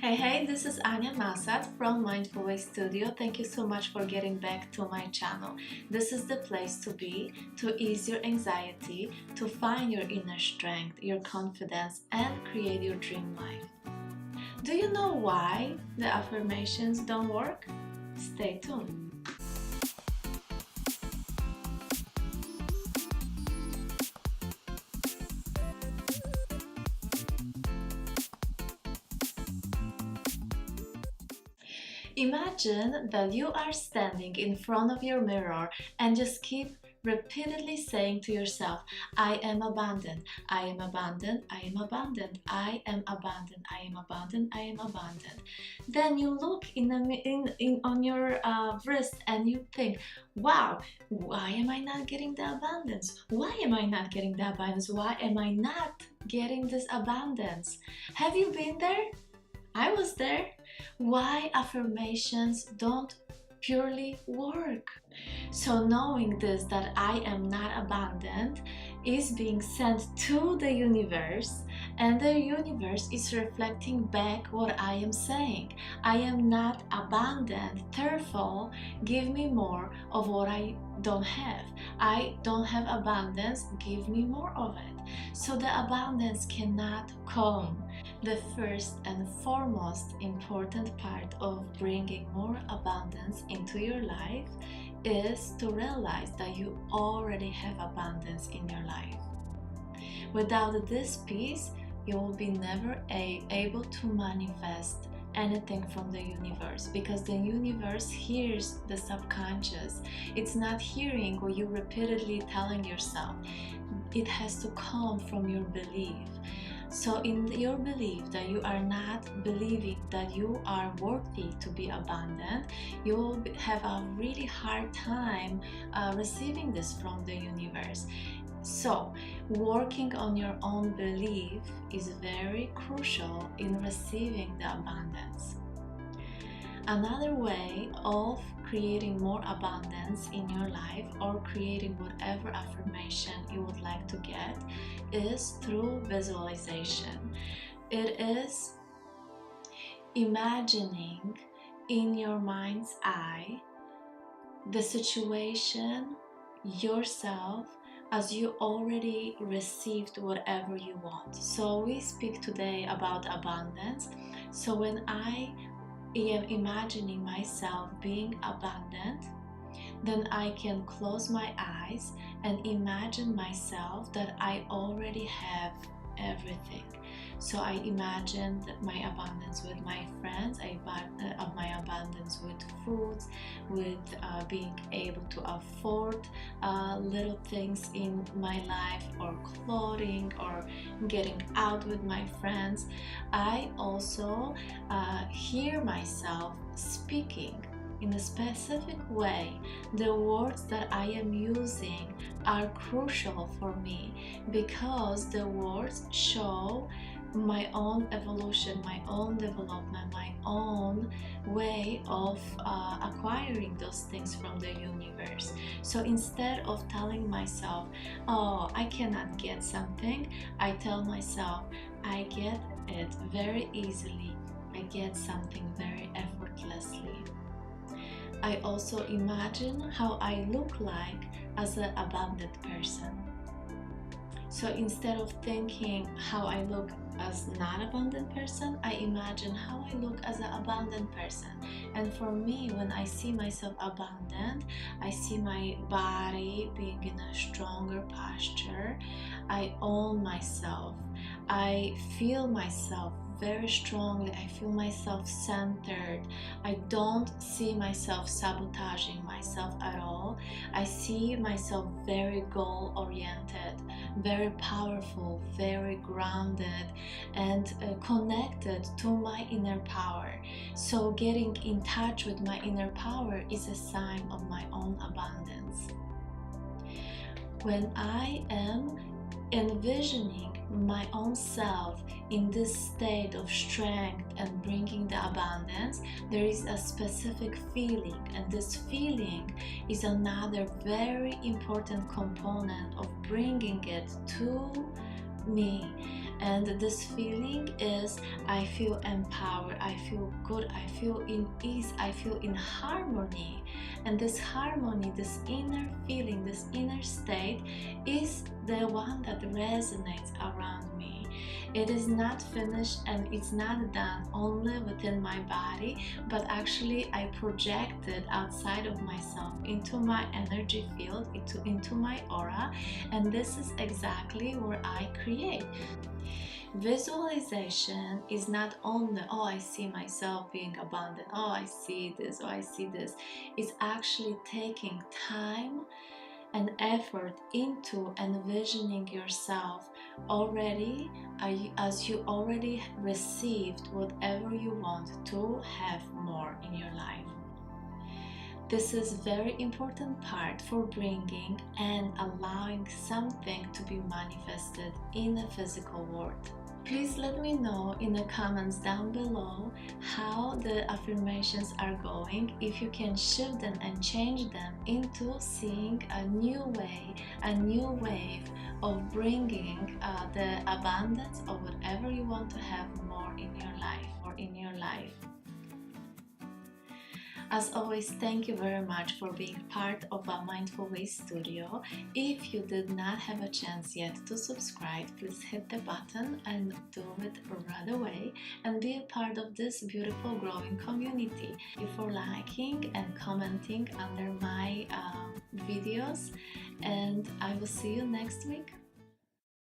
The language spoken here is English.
Hey, this is Ania Massatt from Mindful Way Studio. Thank you so much for getting back to my channel. This is the place to be, to ease your anxiety, to find your inner strength, your confidence, and create your dream life. Do you know why the affirmations don't work? Stay tuned. Imagine that you are standing in front of your mirror and just keep repeatedly saying to yourself, I am abundant, I am abundant, I am abundant, I am abundant, I am abundant, I am abundant. Then you look on your wrist and you think, wow, why am I not getting the abundance? Why am I not getting the abundance? Why am I not getting this abundance? Have you been there? I was there. Why affirmations don't purely work? So knowing this, that I am not abundant, is being sent to the universe, and the universe is reflecting back what I am saying. I am not abundant, therefore give me more of what I don't have. I don't have abundance, give me more of it. So the abundance cannot come. The first and foremost important part of bringing more abundance into your life is to realize that you already have abundance in your life. Without this piece, you will be never able to manifest anything from the universe, because the universe hears the subconscious. It's not hearing what you repeatedly telling yourself. It has to come from your belief. So in your belief that you are not believing that you are worthy to be abundant, you will have a really hard time receiving this from the universe. So working on your own belief is very crucial in receiving the abundance. Another way of creating more abundance in your life, or creating whatever affirmation you would like to get, is through visualization. It is imagining in your mind's eye the situation, yourself, as you already received whatever you want. So we speak today about abundance. So when I am imagining myself being abundant, then I can close my eyes and imagine myself that I already have everything. So I imagined my abundance with my friends, my abundance with foods, with being able to afford little things in my life, or clothing, or getting out with my friends. I also hear myself speaking in a specific way. The words that I am using are crucial for me, because the words show my own evolution, my own development, my own way of acquiring those things from the universe. So instead of telling myself, oh, I cannot get something, I tell myself, I get it very easily. I get something very effortlessly. I also imagine how I look like as an abundant person. So instead of thinking how I look as not abundant person, I imagine how I look as an abundant person. And for me, when I see myself abundant, I see my body being in a stronger posture. I own myself. I feel myself very strongly. I feel myself centered. I don't see myself sabotaging myself at all. I see myself very goal oriented, very powerful, very grounded, and connected to my inner power. So getting in touch with my inner power is a sign of my own abundance. When I am envisioning my own self in this state of strength and bringing the abundance, there is a specific feeling, and this feeling is another very important component of bringing it to me. And this feeling is, I feel empowered, I feel good, I feel in ease, I feel in harmony. And this harmony, this inner feeling, this inner state is the one that resonates around me. It is not finished and it's not done only within my body, but actually I project it outside of myself into my energy field, into my aura, and this is exactly where I create. Visualization is not only, oh, I see myself being abundant, oh, I see this, oh, I see this. It's actually taking time and effort into envisioning yourself already, as you already received whatever you want to have more in your life. This is very important part for bringing and allowing something to be manifested in the physical world. Please let me know in the comments down below how the affirmations are going, if you can shift them and change them into seeing a new way, a new wave of bringing the abundance of whatever you want to have more in your life. As always, thank you very much for being part of a Mindful Ways studio. If you did not have a chance yet to subscribe, please hit the button and do it right away and be a part of this beautiful growing community. Thank you for liking and commenting under my videos, and I will see you next week.